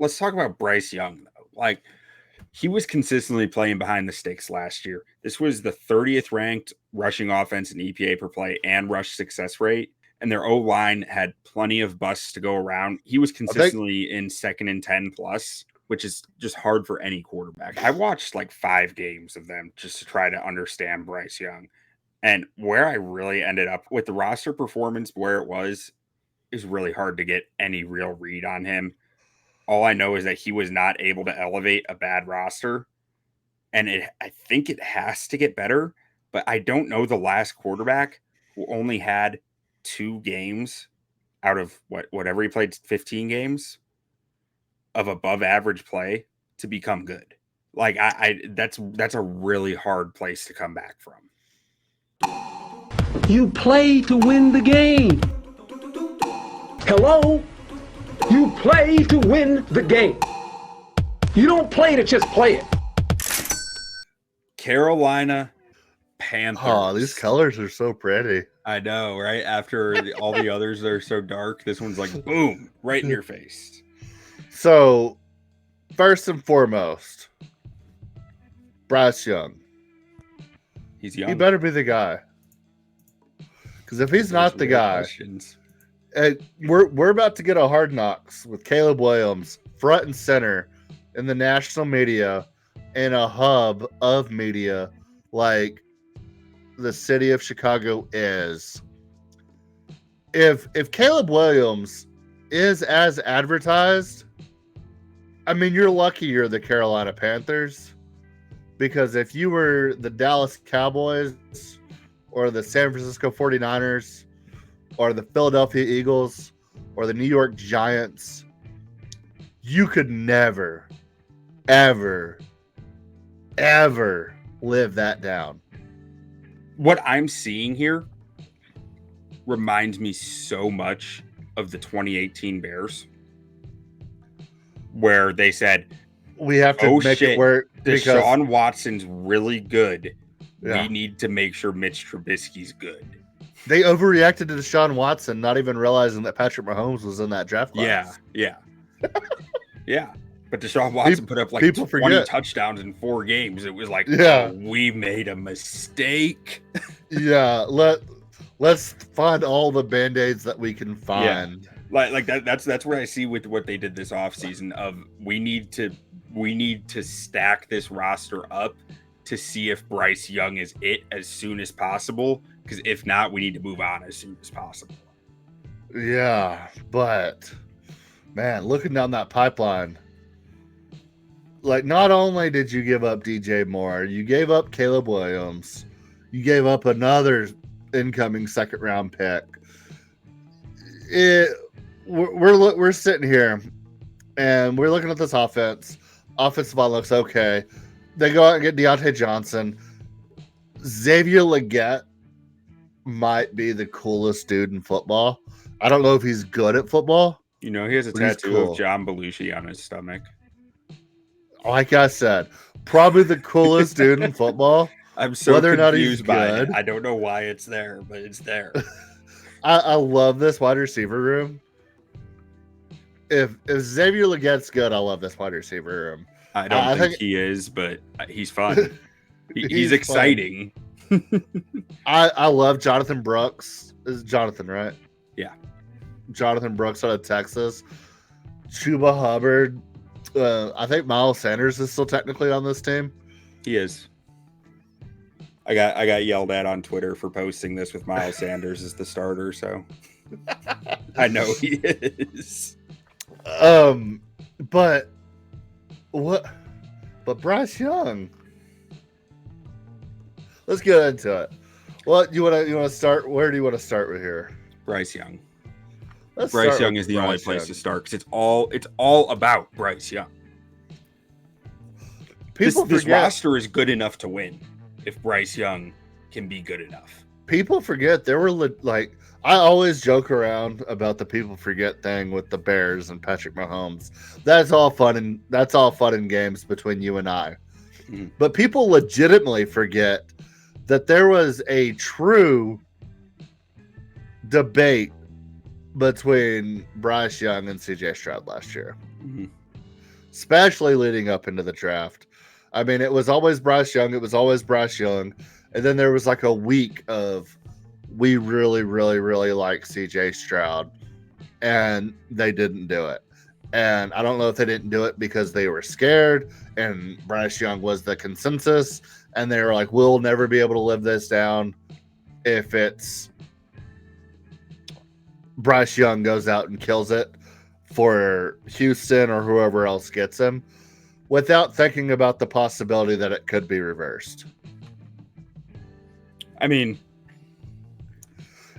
let's talk about Bryce Young, though. Like, he was consistently playing behind the sticks last year. This was the 30th ranked rushing offense in EPA per play and rush success rate. And their O line had plenty of busts to go around. He was consistently in 2nd and 10 plus, which is just hard for any quarterback. I watched like 5 games of them just to try to understand Bryce Young. And where I really ended up with the roster performance, where it was, is really hard to get any real read on him. All I know is that he was not able to elevate a bad roster. And I think it has to get better, but I don't know the last quarterback who only had 2 games out of whatever he played, 15 games of above average play to become good. Like that's a really hard place to come back from. You play to win the game. Hello? You play to win the game. You don't play to just play it. Carolina Panthers. Oh, these colors are so pretty. I know, right? After all the others that are so dark, this one's like, boom, right in your face. So, first and foremost, Bryce Young. He's young. He better be the guy. Because if he's not the guy, we're about to get a Hard Knocks with Caleb Williams front and center in the national media and a hub of media like the city of Chicago is. If Caleb Williams is as advertised, I mean, you're lucky you're the Carolina Panthers, because if you were the Dallas Cowboys or the San Francisco 49ers or the Philadelphia Eagles or the New York Giants, you could never, ever, ever live that down. What I'm seeing here reminds me so much of the 2018 Bears, where they said, we have to make it work because Deshaun Watson's really good. Yeah. We need to make sure Mitch Trubisky's good. They overreacted to Deshaun Watson, not even realizing that Patrick Mahomes was in that draft class. Yeah. Yeah. But Deshaun Watson put up like 20 touchdowns in 4 games. It was like, oh, we made a mistake. Yeah. Let's find all the Band-Aids that we can find. Yeah. Like that's what I see with what they did this offseason of we need to stack this roster up to see if Bryce Young is it as soon as possible. Because if not, we need to move on as soon as possible. Yeah, but man, looking down that pipeline, like not only did you give up DJ Moore, you gave up Caleb Williams, you gave up another incoming 2nd round pick. We're sitting here and we're looking at this offense. Offensive line looks okay. They go out and get Diontae Johnson. Xavier Legette might be the coolest dude in football. I don't know if he's good at football. You know, he has a tattoo of John Belushi on his stomach. Like I said, probably the coolest dude in football. I'm so whether confused or not he's by it. I don't know why it's there, but it's there. I love this wide receiver room. If Xavier Legette's good, I love this wide receiver room. I don't think he is, but he's fun. He's exciting. I love Jonathan Brooks. Is Jonathan, right? Yeah. Jonathan Brooks out of Texas. Chuba Hubbard. I think Miles Sanders is still technically on this team. He is. I got yelled at on Twitter for posting this with Miles Sanders as the starter, so I know he is. But Bryce Young. Let's get into it. What you want to start? Where do you want to start with here? Bryce Young. Bryce Young is the only place to start because it's all about Bryce Young. This roster is good enough to win if Bryce Young can be good enough. People forget there were like I always joke around about the people forget thing with the Bears and Patrick Mahomes. That's all fun and games between you and I. Mm-hmm. But people legitimately forget that there was a true debate between Bryce Young and CJ Stroud last year. Mm-hmm. especially leading up into the draft. I mean, it was always Bryce Young. It was always Bryce Young. And then there was like a week of we really, really, really like CJ Stroud. And they didn't do it. And I don't know if they didn't do it because they were scared and Bryce Young was the consensus. And they were like, we'll never be able to live this down if it's Bryce Young goes out and kills it for Houston or whoever else gets him, without thinking about the possibility that it could be reversed. I mean,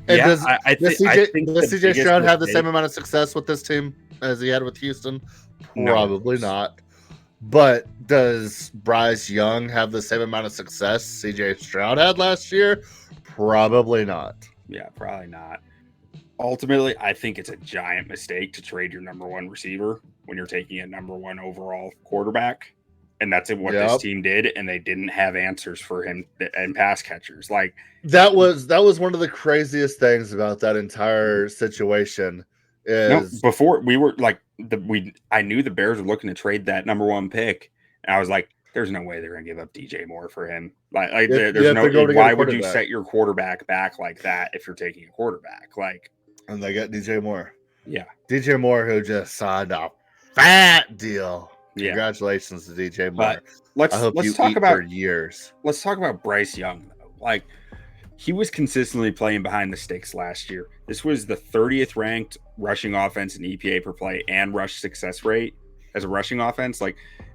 and yeah, does CJ Stroud have the mistake, same amount of success with this team as he had with Houston? Probably not. But does Bryce Young have the same amount of success CJ Stroud had last year? Probably not. Yeah, probably not. Ultimately, I think it's a giant mistake to trade your number one receiver when you're taking a number one overall quarterback. And that's what this team did. And they didn't have answers for him and pass catchers. Like that was one of the craziest things about that entire situation. Before we were like I knew the Bears were looking to trade that number one pick. And I was like, there's no way they're going to give up DJ Moore for him. There's no. Why would you set your quarterback back like that if you're taking a quarterback? And they got DJ Moore. Yeah, DJ Moore, who just signed a fat deal. Yeah. Congratulations to DJ Moore. But let's talk about for years. Let's talk about Bryce Young. Like, he was consistently playing behind the sticks last year. This was the 30th ranked rushing offense in EPA per play and rush success rate as a rushing offense.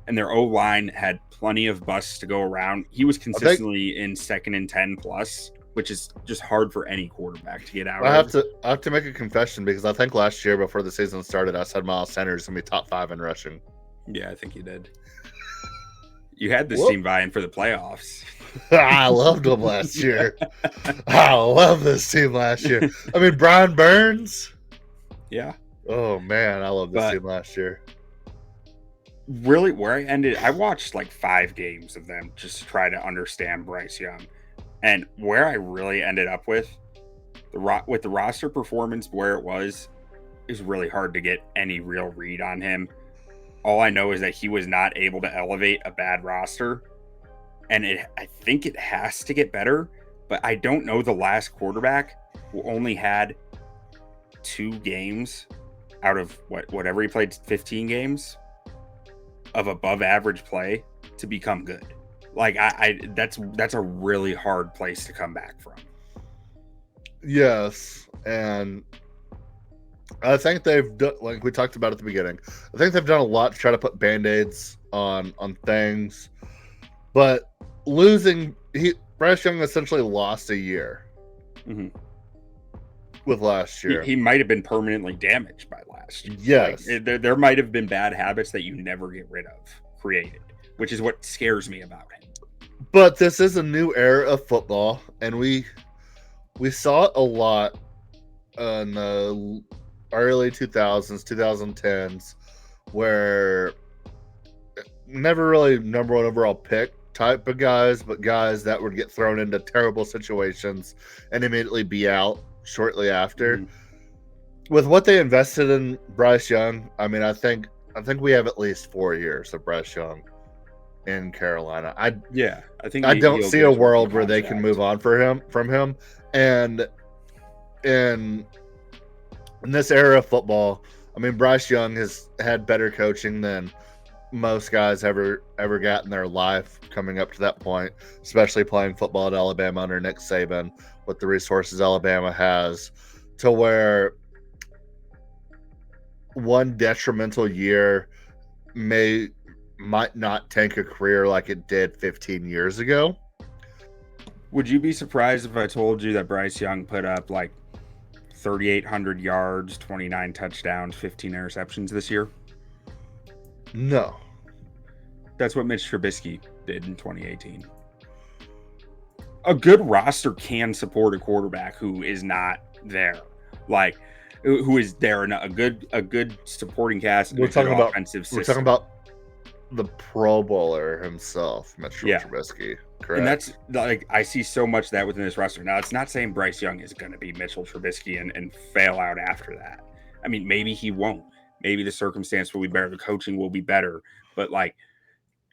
And their O-line had plenty of busts to go around. He was consistently in 2nd and 10 plus, which is just hard for any quarterback to get out of. I have to make a confession because I think last year before the season started, I said Miles Sanders is going to be top 5 in rushing. Yeah, I think you did. You had this team vying for the playoffs. I loved them last year. I love this team last year. I mean, Brian Burns. Yeah. Oh, man, I love this team last year. Really, where I ended, I watched like 5 games of them just to try to understand Bryce Young. And where I really ended up with the roster performance where it was is really hard to get any real read on him. All I know is that he was not able to elevate a bad roster. And I think it has to get better, but I don't know the last quarterback who only had 2 games out of whatever he played, 15 games of above average play to become good. Like that's a really hard place to come back from. Yes, and I think they've done, like we talked about at the beginning, I think they've done a lot to try to put Band-Aids on things. But Bryce Young essentially lost a year with last year. He might have been permanently damaged by last year. Yes. There might have been bad habits that you never get rid of created, which is what scares me about him. But this is a new era of football, and we saw it a lot in the early 2000s, 2010s, where never really number one overall pick type of guys, but guys that would get thrown into terrible situations and immediately be out shortly after. With what they invested in Bryce Young, I mean, I think we have at least 4 years of Bryce Young in Carolina. I don't see a world where they can move on from him. And in this era of football, I mean, Bryce Young has had better coaching than most guys ever got in their life coming up to that point, especially playing football at Alabama under Nick Saban with the resources Alabama has, to where one detrimental year might not tank a career like it did 15 years ago. Would you be surprised if I told you that Bryce Young put up like 3,800 yards, 29 touchdowns, 15 interceptions this year? No. That's what Mitch Trubisky did in 2018. A good roster can support a quarterback who is not there. Like, who is there in a good supporting cast. We're talking about offensive system. We're talking about the Pro Bowler himself, Mitch Trubisky. Correct. And that's like, I see so much of that within this roster. Now, it's not saying Bryce Young is going to be Mitchell Trubisky and fail out after that. I mean, maybe he won't. Maybe the circumstance will be better. The coaching will be better. But, like,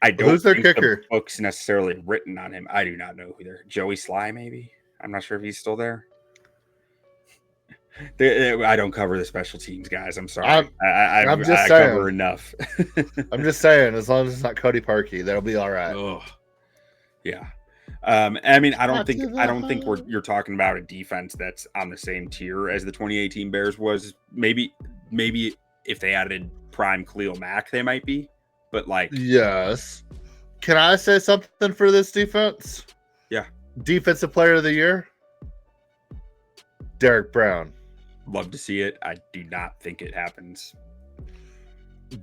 I don't Who's their think kicker? the book's necessarily written on him. I do not know who they're. Joey Sly, maybe? I'm not sure if he's still there. I don't cover the special teams, guys. I'm sorry. I'm just I saying. cover enough. I'm just saying, as long as it's not Cody Parkey, that'll be all right. Oh, yeah. I mean, I don't think you're talking about a defense that's on the same tier as the 2018 Bears was. Maybe if they added prime Khalil Mack, they might be. But, like, yes. Can I say something for this defense? Yeah. Defensive Player of the Year, Derrick Brown. Love to see it. I do not think it happens.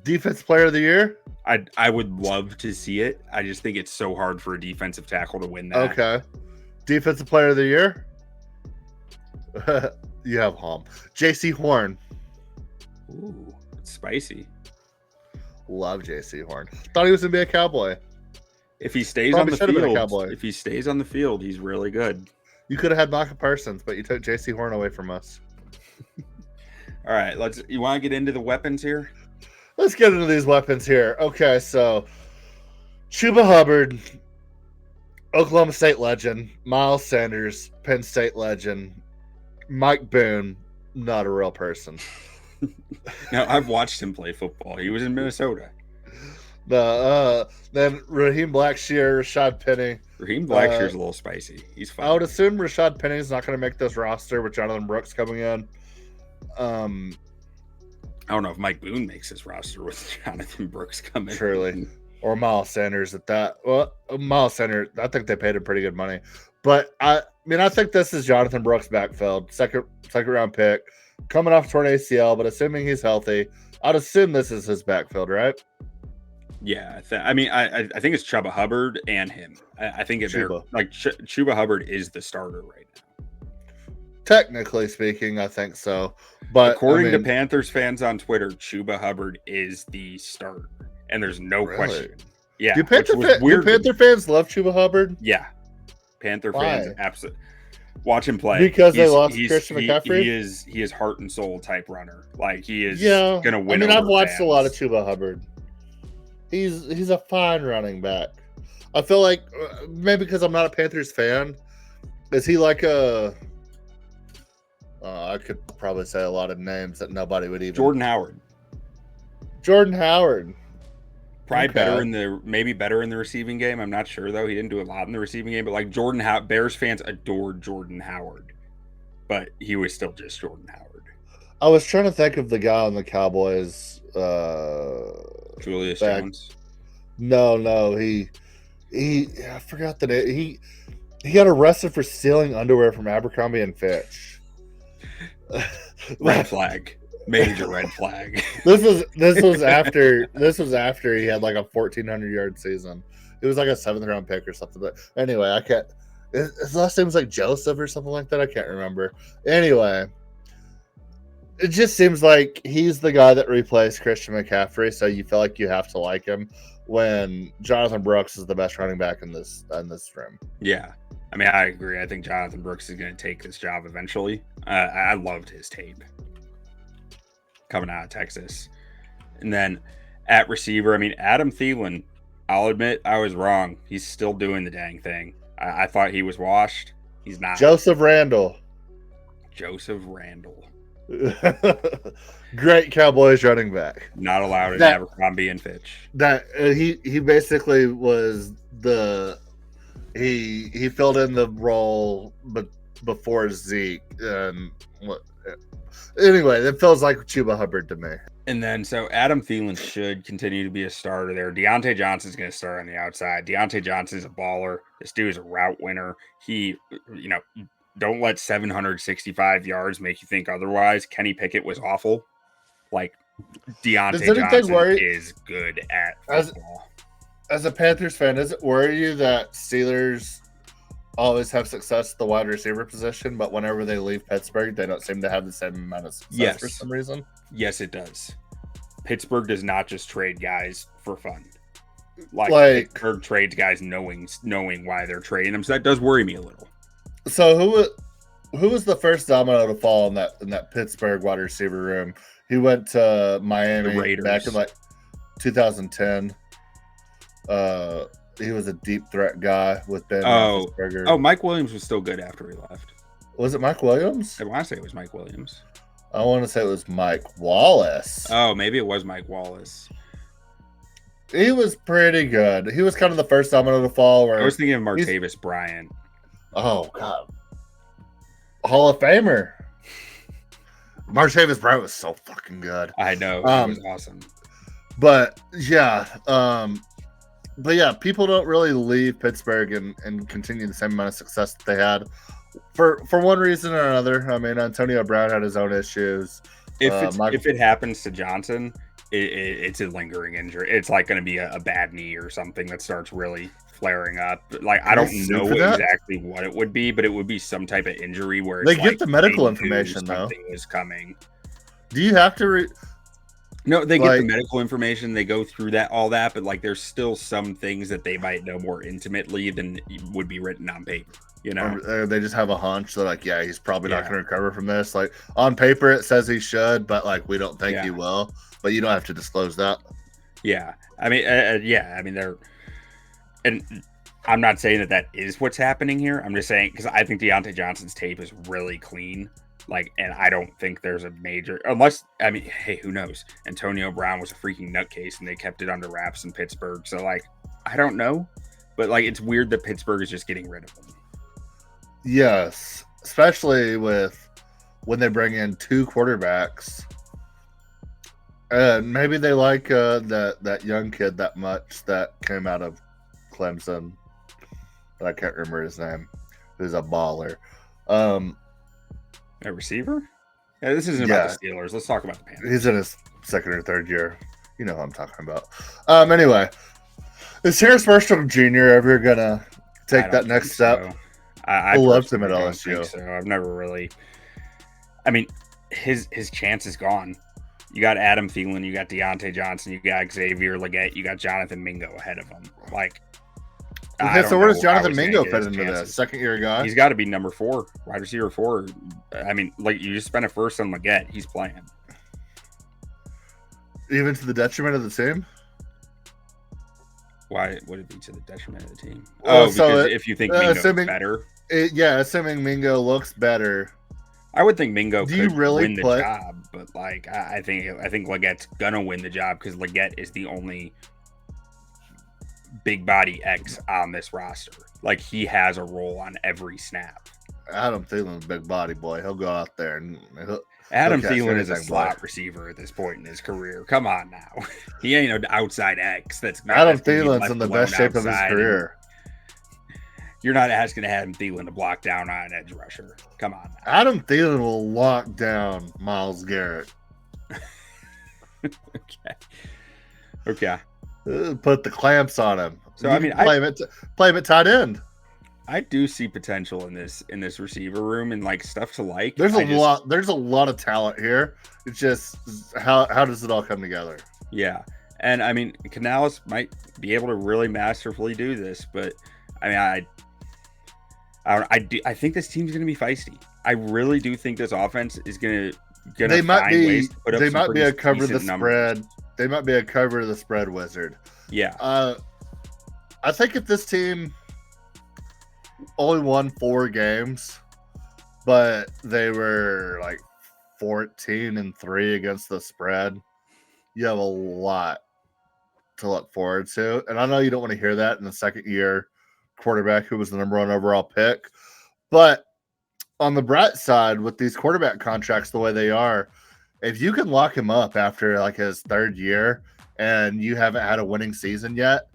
Defensive Player of the Year? I would love to see it. I just think it's so hard for a defensive tackle to win that. Okay. Defensive Player of the Year? You have Hom. Jaycee Horn. Ooh, it's spicy. Love Jaycee Horn. Thought he was going to be a Cowboy. If he stays Probably on the field, he's really good. You could have had Micah Parsons, but you took Jaycee Horn away from us. All right, you want to get into the weapons here? Let's get into these weapons here. Okay, so Chuba Hubbard, Oklahoma State legend, Miles Sanders, Penn State legend, Mike Boone, not a real person. No, I've watched him play football. He was in Minnesota. Then Raheem Blackshear, Rashad Penny. Raheem Blackshear's a little spicy. He's fine. I would assume Rashad Penny's not going to make this roster with Jonathan Brooks coming in. I don't know if Mike Boone makes his roster with Jonathan Brooks coming. Truly. Or Miles Sanders at that. Well, Miles Sanders, I think they paid him pretty good money. But I think this is Jonathan Brooks' backfield. Second round pick. Coming off torn ACL, but assuming he's healthy, I'd assume this is his backfield, right? Yeah, I think it's Chuba Hubbard and him. I think it's Chuba Hubbard is the starter right now. Technically speaking, I think so. But according to Panthers fans on Twitter, Chuba Hubbard is the starter, and there's no question. Yeah, do Panther fans love Chuba Hubbard? Yeah, Panther fans absolutely. Watch him play because they lost Christian McCaffrey. He is heart and soul type runner. Like he is going to win. I've watched a lot of Chuba Hubbard. He's a fine running back. I feel like maybe because I'm not a Panthers fan, is he like a? I could probably say a lot of names that nobody would even. Jordan Howard. Probably better in the receiving game. I'm not sure though. He didn't do a lot in the receiving game, but like Bears fans adored Jordan Howard, but he was still just Jordan Howard. I was trying to think of the guy on the Cowboys. Julius Jones. No, he I forgot the name. He got arrested for stealing underwear from Abercrombie and Fitch. Red flag. Major red flag. This was after he had like a 1,400-yard season. It was like a 7th round pick or something. But anyway, I can't. His last name was like Joseph or something like that. I can't remember. Anyway, it just seems like he's the guy that replaced Christian McCaffrey. So you feel like you have to like him when Jonathan Brooks is the best running back in this room. Yeah. I mean, I agree. I think Jonathan Brooks is going to take this job eventually. I loved his tape coming out of Texas. And then at receiver, I mean, Adam Thielen, I'll admit I was wrong. He's still doing the dang thing. I thought he was washed. He's not. Joseph Randle. Great Cowboys running back. Not allowed in Abercrombie and Fitch. That he basically was he filled in the role but before Zeke and anyway, that feels like Chuba Hubbard to me. And then so Adam Thielen should continue to be a starter there. Diontae Johnson is going to start on the outside. Diontae Johnson is a baller. This dude is a route winner. He, don't let 765 yards make you think otherwise. Kenny Pickett was awful. Like Diontae Johnson is good at football. As a Panthers fan, does it worry you that Steelers always have success at the wide receiver position, but whenever they leave Pittsburgh, they don't seem to have the same amount of success for some reason? Yes, it does. Pittsburgh does not just trade guys for fun. Like Pittsburgh trades guys knowing why they're trading them. So that does worry me a little. So Who was the first domino to fall in that Pittsburgh wide receiver room? He went to Miami back in like 2010. He was a deep threat guy with Ben Roethlisberger. Oh, Mike Williams was still good after he left. Was it Mike Williams? I want to say it was Mike Williams. I want to say it was Mike Wallace. Oh, maybe it was Mike Wallace. He was pretty good. He was kind of the first domino to fall. I was thinking of Martavis Bryant. Oh, God. Hall of Famer. Martavis Bryant was so fucking good. I know. It was awesome. But, yeah. People don't really leave Pittsburgh and continue the same amount of success that they had for one reason or another. I mean, Antonio Brown had his own issues. If it happens to Johnson, it's a lingering injury. It's like going to be a bad knee or something that starts really flaring up. Like, I don't know exactly what it would be, but it would be some type of injury where they get the medical information though. Something is coming. Do you have to? No, they get the medical information. They go through all that, but like, there's still some things that they might know more intimately than would be written on paper. You know, or they just have a hunch. They're like, yeah, he's probably not going to recover from this. Like, on paper, it says he should, but like, we don't think he will. But you don't have to disclose that. Yeah, I mean, they're, and I'm not saying that is what's happening here. I'm just saying because I think Diontae Johnson's tape is really clean. Like, and I don't think there's a major, unless, I mean, hey, who knows? Antonio Brown was a freaking nutcase and they kept it under wraps in Pittsburgh. So, like, I don't know. But, like, it's weird that Pittsburgh is just getting rid of him. Yes, especially when they bring in two quarterbacks. Maybe they like that young kid that much that came out of Clemson. But I can't remember his name. Who's a baller. A receiver? Yeah, this isn't about the Steelers. Let's talk about the Panthers. He's in his second or third year. You know who I'm talking about. Anyway, is Terrace Marshall Jr. ever gonna take that next step? So. I loved him at LSU. So I've never really. I mean, his chance is gone. You got Adam Thielen, you got Diontae Johnson, you got Xavier Legette, you got Jonathan Mingo ahead of him. Like, okay, so where does Jonathan Mingo fit into this? Second year guy? He's got to be number 4, wide receiver 4. I mean, like, you just spent a first on Legette. He's playing. Even to the detriment of the team? Why would it be to the detriment of the team? So if you think Mingo's better. Assuming Mingo looks better. I would think Mingo could win the job, but like I think Legette's gonna win the job because Legette is the only big body X on this roster. Like, he has a role on every snap. Adam Thielen's a big body boy. He'll go out there and Adam Thielen is a slot receiver at this point in his career. Come on now, he ain't an outside X. Adam Thielen's in the best shape of his career. You're not asking Adam Thielen to block down on an edge rusher. Come on now. Adam Thielen will lock down Myles Garrett. Okay. Put the clamps on him. So I mean, play him at tight end. I do see potential in this receiver room and like stuff to like. There's a lot of talent here. It's just how does it all come together? Yeah, and I mean, Canales might be able to really masterfully do this, but I mean, I think this team's going to be feisty. I really do think this offense is going to find ways to put up some pretty decent numbers. They might be a cover the spread wizard. Yeah. I think if this team only won 4 games, but they were like 14-3 against the spread, you have a lot to look forward to. And I know you don't want to hear that in the second year quarterback who was the number 1 overall pick, but on the bright side, with these quarterback contracts the way they are, if you can lock him up after like his 3rd year and you haven't had a winning season yet,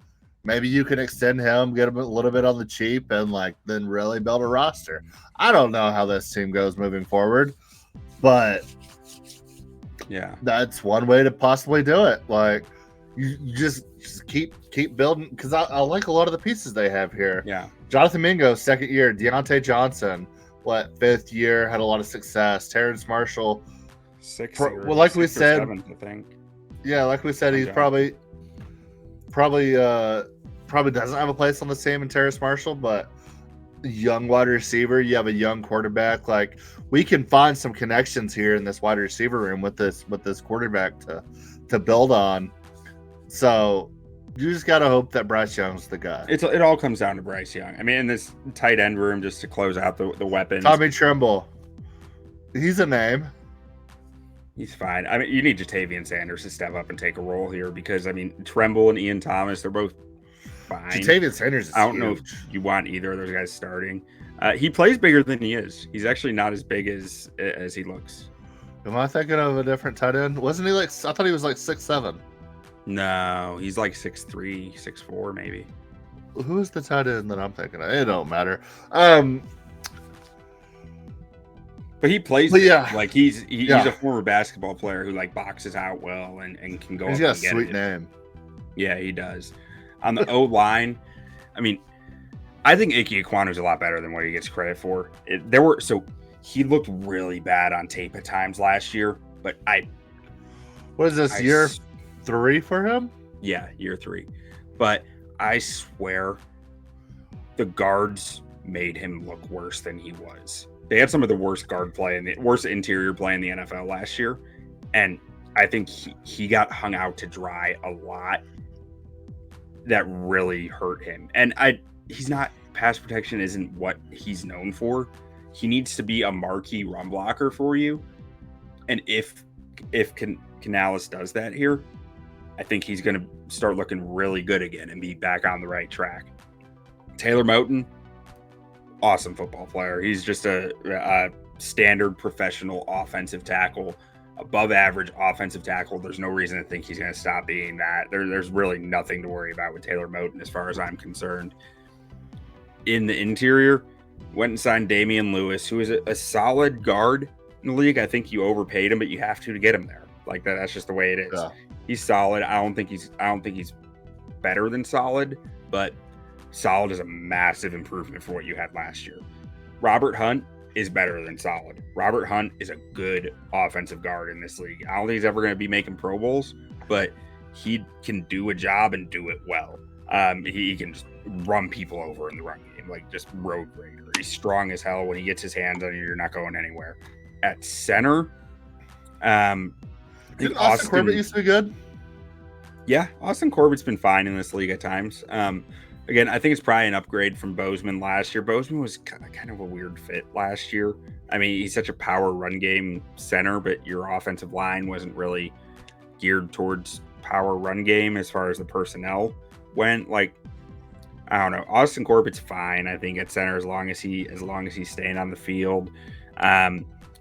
maybe you can extend him, get him a little bit on the cheap, and like then really build a roster. I don't know how this team goes moving forward, but yeah, that's one way to possibly do it. Like, you just keep building, because I like a lot of the pieces they have here. Yeah, Jonathan Mingo, 2nd year. Diontae Johnson, 5th year, had a lot of success. Terrace Marshall, 6th year. Well, like we said, 7th, I think. Yeah, like we said, he's probably doesn't have a place on the team in Terrace Marshall, but young wide receiver. You have a young quarterback. Like, we can find some connections here in this wide receiver room with this quarterback to build on. So you just got to hope that Bryce Young's the guy. It all comes down to Bryce Young. I mean, in this tight end room, just to close out the weapons. Tommy Tremble. He's a name. He's fine. I mean, you need Jatavian Sanders to step up and take a role here because, I mean, Tremble and Ian Thomas, they're both fine. Jatavian Sanders is I don't know if you want either of those guys starting. He plays bigger than he is. He's actually not as big as he looks. Am I thinking of a different tight end? Wasn't he like, I thought he was like 6'7". No, he's like 6'3", 6'4", maybe. Who is the tight end that I'm thinking of? It don't matter. But he plays, yeah, like he's a former basketball player who like boxes out well and can go. He's up got and a get sweet it. name. Yeah, he does. On the O line, I mean, I think Ickey Ekwonu is a lot better than what he gets credit for. He looked really bad on tape at times last year, but what is this, year 3 for him? Yeah, year 3. But I swear the guards made him look worse than he was. They had some of the worst guard play and the worst interior play in the NFL last year. And I think he got hung out to dry a lot. That really hurt him. And he's not, pass protection isn't what he's known for. He needs to be a marquee run blocker for you. And if Canales does that here, I think he's going to start looking really good again and be back on the right track. Taylor Moton, awesome football player. He's just a standard professional offensive tackle, above average offensive tackle. There's no reason to think he's going to stop being that. There's really nothing to worry about with Taylor Moton as far as I'm concerned. In the interior, went and signed Damian Lewis, who is a solid guard in the league. I think you overpaid him, but you have to get him there. Like that. That's just the way it is. Yeah. He's solid. I don't think he's better than solid, but solid is a massive improvement for what you had last year. Robert Hunt is better than solid. Robert Hunt is a good offensive guard in this league. I don't think he's ever going to be making Pro Bowls, but he can do a job and do it well. He can just run people over in the run game, like just road grader. He's strong as hell. When he gets his hands on you, you're not going anywhere. At center, did Austin Corbett used to be good? Yeah, Austin Corbett's been fine in this league at times. Again, I think it's probably an upgrade from Bozeman last year. Bozeman was kind of a weird fit last year. I mean, he's such a power run game center, but your offensive line wasn't really geared towards power run game as far as the personnel went. Like, I don't know. Austin Corbett's fine, I think, at center as long as he's staying on the field.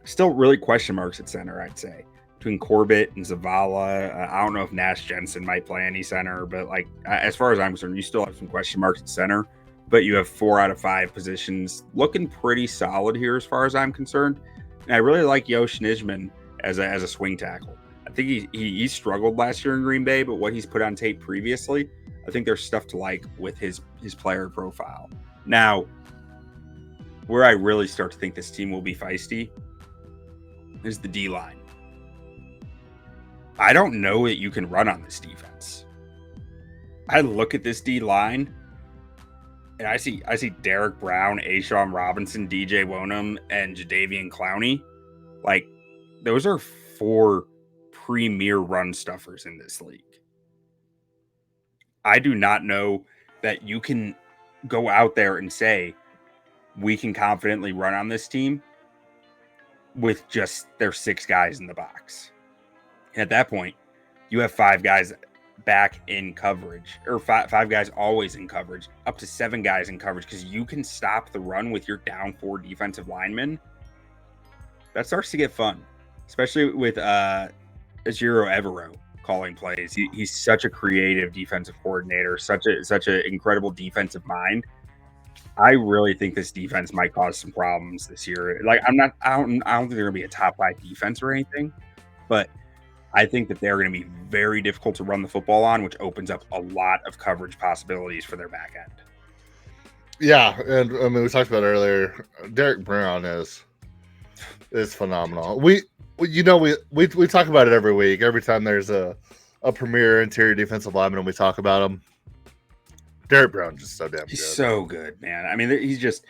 Still really question marks at center, I'd say. Between Corbett and Zavala, I don't know if Nash Jensen might play any center, but like as far as I'm concerned, you still have some question marks at center, but you have 4 out of 5 positions looking pretty solid here as far as I'm concerned. And I really like Yosh Nijman as a swing tackle. I think he struggled last year in Green Bay, but what he's put on tape previously, I think there's stuff to like with his player profile. Now, where I really start to think this team will be feisty is the D-line. I don't know that you can run on this defense. I look at this D-line, and I see Derrick Brown, A'Shawn Robinson, DJ Wonham, and Jadeveon Clowney. Like, those are 4 premier run stuffers in this league. I do not know that you can go out there and say, we can confidently run on this team with just their 6 guys in the box. At that point, you have 5 guys back in coverage, or five guys always in coverage, up to 7 guys in coverage, because you can stop the run with your down 4 defensive linemen. That starts to get fun, especially with Ejiro Evero calling plays. He's such a creative defensive coordinator, such an incredible defensive mind. I really think this defense might cause some problems this year. Like, I don't think they're going to be a top 5 defense or anything, but I think that they're going to be very difficult to run the football on, which opens up a lot of coverage possibilities for their back end. Yeah, and I mean, we talked about it earlier. Derrick Brown is phenomenal. We talk about it every week. Every time there's a premier interior defensive lineman, and we talk about him. Derrick Brown just so damn good. He's so good, man. I mean, he's just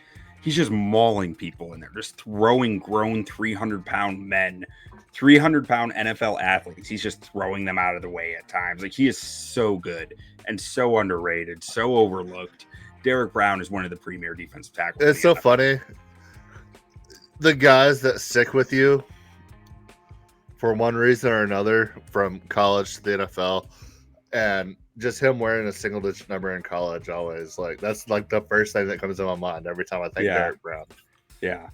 he's just mauling people in there, just throwing grown 300-pound men, 300-pound NFL athletes. He's just throwing them out of the way at times. Like, he is so good and so underrated, so overlooked. Derrick Brown is one of the premier defensive tackles. It's so funny. The guys that stick with you for one reason or another from college to the NFL, and just him wearing a single-digit number in college always, like, that's like the first thing that comes to my mind every time I think Derrick Brown. Yeah.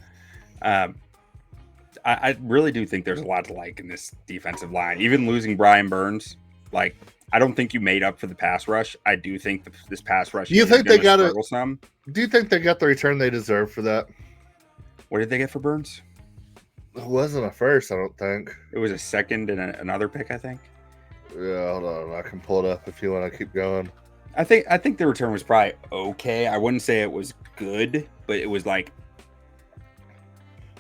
I really do think there's a lot to like in this defensive line. Even losing Brian Burns, like, I don't think you made up for the pass rush. I do think this pass rush. Do you think they got some? Do you think they got the return they deserve for that? What did they get for Burns? It wasn't a first, I don't think. It was a second and another pick, I think. Yeah, hold on. I can pull it up if you want to keep going. I think the return was probably okay. I wouldn't say it was good, but it was like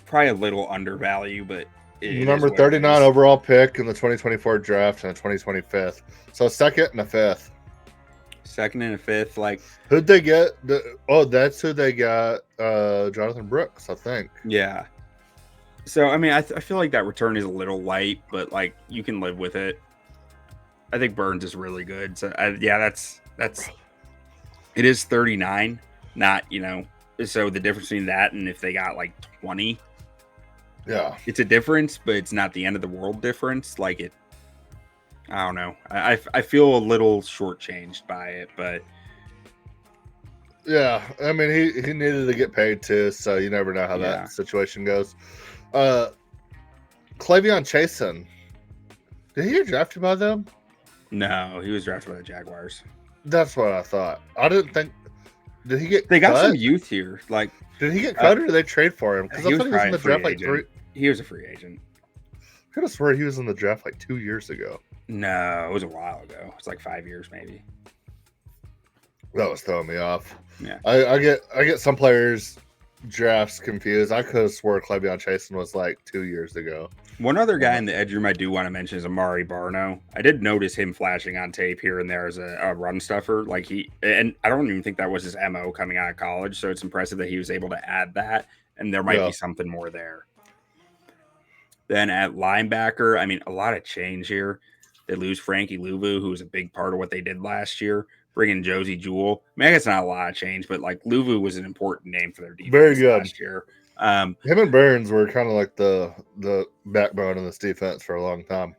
probably a little undervalued, but number 39 overall pick in the 2024 draft and a 2025. So second and a fifth. Second and a fifth, like, who'd they get? That's who they got. Jonathan Brooks, I think. Yeah. So I mean, I feel like that return is a little light, but like, you can live with it. I think Burns is really good. So that's it is 39, not, so the difference between that and if they got like 20, yeah, it's a difference, but it's not the end of the world difference. Like, I don't know. I feel a little shortchanged by it, but yeah, I mean, he needed to get paid too, so you never know how that situation goes. Clevion Chasen, did he get drafted by them? No, he was drafted by the Jaguars. That's what I thought. I didn't think. Did he get? They got cut? some youth here. Like, did he get cut or did they trade for him? Because I thought he was in the draft like three. He was a free agent. I could have sworn he was in the draft like 2 years ago. No, it was a while ago. It's like 5 years maybe. That was throwing me off. Yeah, I get some players' drafts confused. I could have swore Clevion Chasen was like 2 years ago. One other guy in the edge room I do want to mention is Amari Barno. I did notice him flashing on tape here and there as a run stuffer. Like, and I don't even think that was his MO coming out of college. So it's impressive that he was able to add that, and there might be something more there. Then at linebacker, I mean, a lot of change here. They lose Frankie Louvu, who was a big part of what they did last year. Bring in Josie Jewell. I mean, I guess not a lot of change, but like, Louvu was an important name for their defense. Very good last year. Him and Burns were kind of like the backbone of this defense for a long time.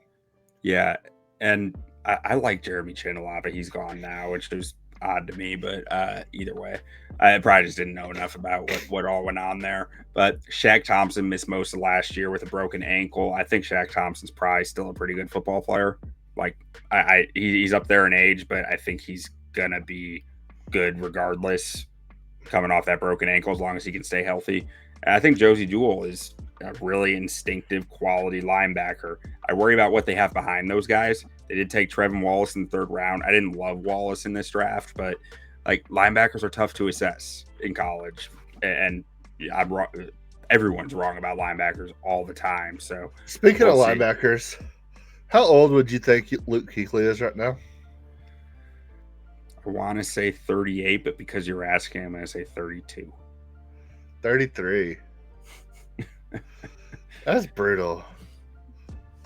Yeah, and I like Jeremy Chin a lot, but he's gone now, which is odd to me. But either way, I probably just didn't know enough about what all went on there. But Shaq Thompson missed most of last year with a broken ankle. I think Shaq Thompson's probably still a pretty good football player. Like, he's up there in age, but I think he's gonna be good regardless, coming off that broken ankle, as long as he can stay healthy. And I think Josie Jewell is a really instinctive, quality linebacker. I worry about what they have behind those guys. They did take Trevin Wallace in the third round. I didn't love Wallace in this draft, but like, linebackers are tough to assess in college, and I'm wrong. Everyone's wrong about linebackers all the time. So speaking of linebackers, how old would you think Luke Kuechly is right now? I want to say 38, but because you're asking, I'm going to say 32. 33. That's brutal.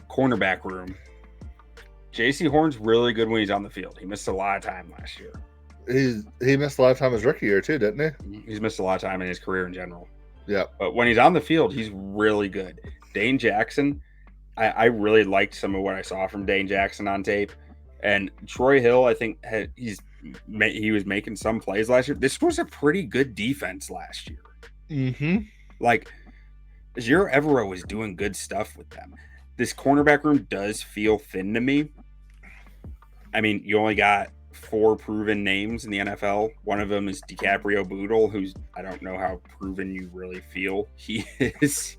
Cornerback room. Jaycee Horn's really good when he's on the field. He missed a lot of time last year. He missed a lot of time his rookie year too, didn't he? He's missed a lot of time in his career in general. Yeah. But when he's on the field, he's really good. Dane Jackson, I really liked some of what I saw from Dane Jackson on tape. And Troy Hill, I think he was making some plays last year. This was a pretty good defense last year. Mm-hmm. Like, Zero Evero was doing good stuff with them. This cornerback room does feel thin to me. I mean, you only got 4 proven names in the NFL. One of them is DiCaprio Bootle, who's, I don't know how proven you really feel he is.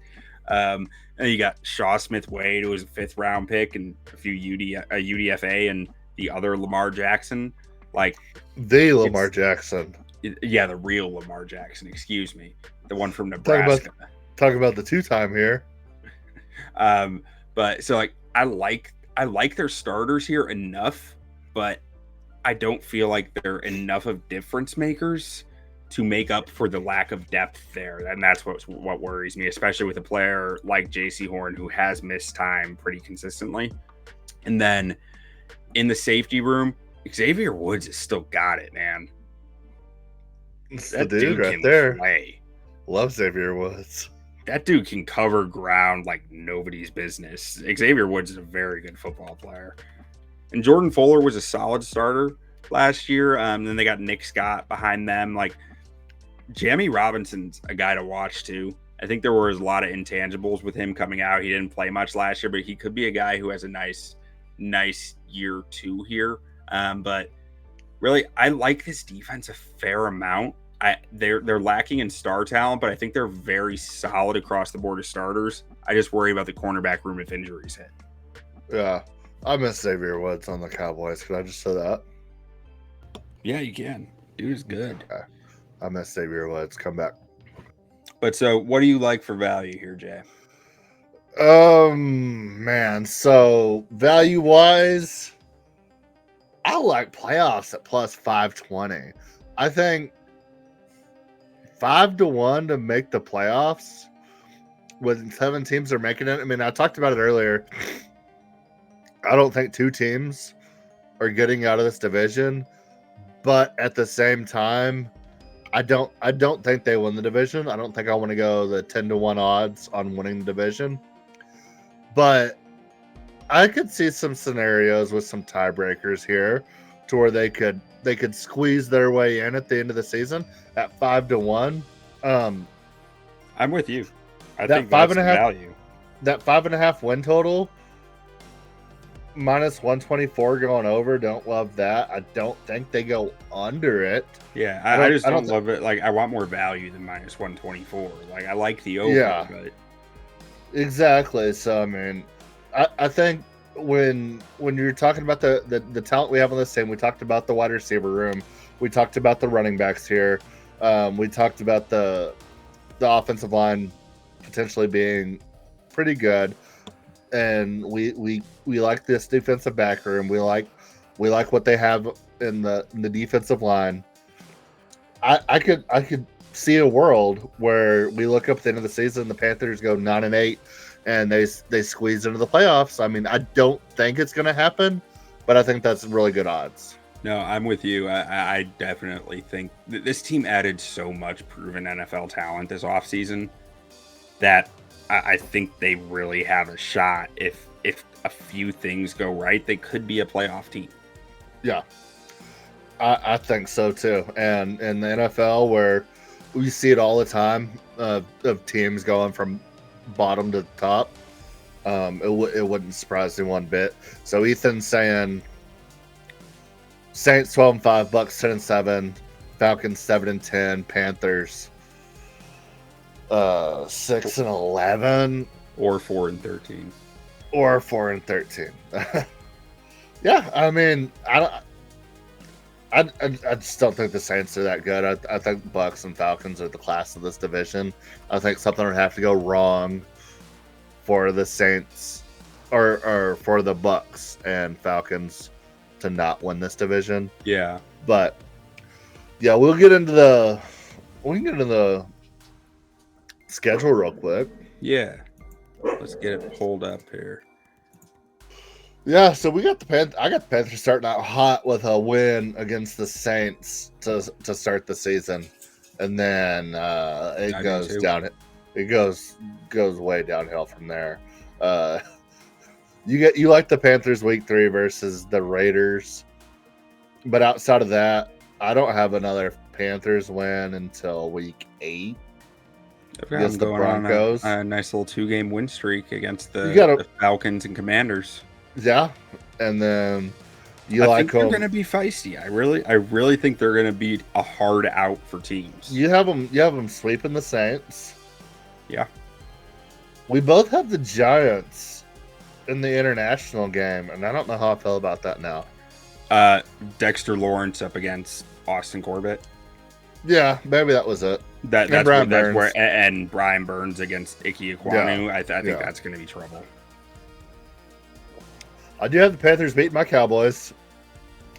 And you got Shaw Smith-Wade, who was a 5th round pick, and a few UDFA, and the other Lamar Jackson. Like, the Lamar Jackson. Yeah, the real Lamar Jackson, excuse me. The one from Nebraska. Talk about the 2-time here. But so, like, I like their starters here enough, but I don't feel like they're enough of difference makers to make up for the lack of depth there. And that's what worries me, especially with a player like Jaycee Horn, who has missed time pretty consistently. And then in the safety room, Xavier Woods has still got it, man. It's that the dude right there. Play. Love Xavier Woods. That dude can cover ground like nobody's business. Xavier Woods is a very good football player. And Jordan Fuller was a solid starter last year. Then they got Nick Scott behind them. Like, Jamie Robinson's a guy to watch too. I think there was a lot of intangibles with him coming out. He didn't play much last year, but he could be a guy who has a nice year two here. But really, I like this defense a fair amount. They're lacking in star talent, but I think they're very solid across the board of starters. I just worry about the cornerback room if injuries hit. Yeah, I miss Xavier Woods on the Cowboys. Can I just say that? Yeah, you can. Dude is good. Okay. I miss Xavier Woods. Come back. But so, what do you like for value here, Jay? Man. So value wise, I like playoffs at plus 520. I think 5-1 to make the playoffs when 7 teams are making it. I mean, I talked about it earlier. I don't think 2 teams are getting out of this division, but at the same time, I don't think they win the division. I don't think I want to go the 10-1 odds on winning the division. But I could see some scenarios with some tiebreakers here to where they could squeeze their way in at the end of the season at 5-1. I'm with you. I think that's the value. That 5.5 win total minus 124 going over. Don't love that. I don't think they go under it. Yeah, I just don't love it. Like, I want more value than minus 124. Like, I like the over. Yeah, but... exactly. So I mean, I think when you're talking about the talent we have on this team, we talked about the wide receiver room, we talked about the running backs here, we talked about the offensive line potentially being pretty good, and we like this defensive back room. We like what they have in the defensive line. I could see a world where we look up at the end of the season, the Panthers go 9-8, and they squeeze into the playoffs. I mean, I don't think it's going to happen, but I think that's really good odds. No, I'm with you. I definitely think that this team added so much proven NFL talent this offseason that I think they really have a shot. If a few things go right, they could be a playoff team. Yeah, I think so too. And in the NFL, where we see it all the time of teams going from bottom to top, it wouldn't surprise me one bit. So Ethan's saying Saints 12-5, Bucks 10-7, Falcons 7-10, Panthers 6-11, or 4-13, or 4-13. Yeah, I mean, I just don't think the Saints are that good. I think Bucks and Falcons are the class of this division. I think something would have to go wrong for the Saints or for the Bucks and Falcons to not win this division. Yeah. But yeah, we can get into the schedule real quick. Yeah. Let's get it pulled up here. Yeah, so we got I got the Panthers starting out hot with a win against the Saints to start the season, and then it goes down. It goes way downhill from there. You like the Panthers week 3 versus the Raiders, but outside of that, I don't have another Panthers win until week 8. Against the Broncos. On a nice little 2-game win streak against the Falcons and Commanders. Yeah, and then I think they're going to be feisty. I really think they're going to be a hard out for teams. You have them sweeping the Saints. Yeah, we both have the Giants in the international game, and I don't know how I feel about that now. Dexter Lawrence up against Austin Corbett. Yeah, maybe that was it. That's where and Brian Burns against Ickey Ekwonu. Yeah, I think that's going to be trouble. I do have the Panthers beating my Cowboys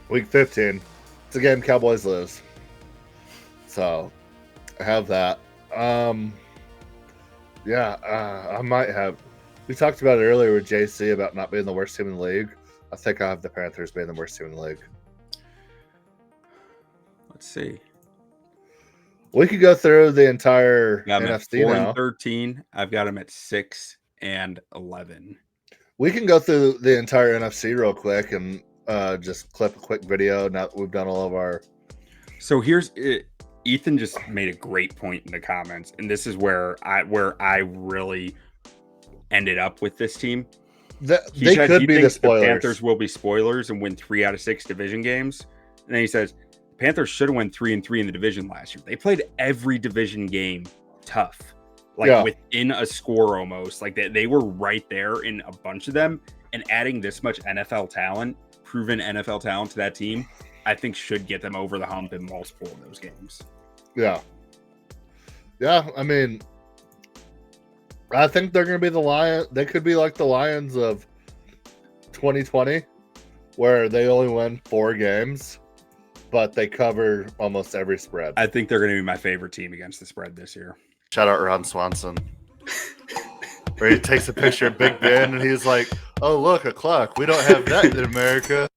week 15. It's a game Cowboys lose. So have that. I might have. We talked about it earlier with JC about not being the worst team in the league. I think I have the Panthers being the worst team in the league. Let's see. We could go through the entire NFC 4 now. and 13. I've got them at 6 and 11. We can go through the entire NFC real quick and just clip a quick video now that we've done all of our. So here's it. Ethan just made a great point in the comments, and this is where I really ended up with this team. They could be the spoilers. The Panthers will be spoilers and win 3 out of 6 division games. And then he says the Panthers should have won 3-3 in the division last year. They played every division game tough, within a score almost. Like they were right there in a bunch of them. And adding this much NFL talent, proven NFL talent to that team, I think should get them over the hump in multiple of those games. Yeah. I mean, I think they're going to be the Lions. They could be like the Lions of 2020, where they only win 4 games, but they cover almost every spread. I think they're going to be my favorite team against the spread this year. Shout out Ron Swanson. Where he takes a picture of Big Ben and he's like, "Oh, look, a clock. We don't have that in America."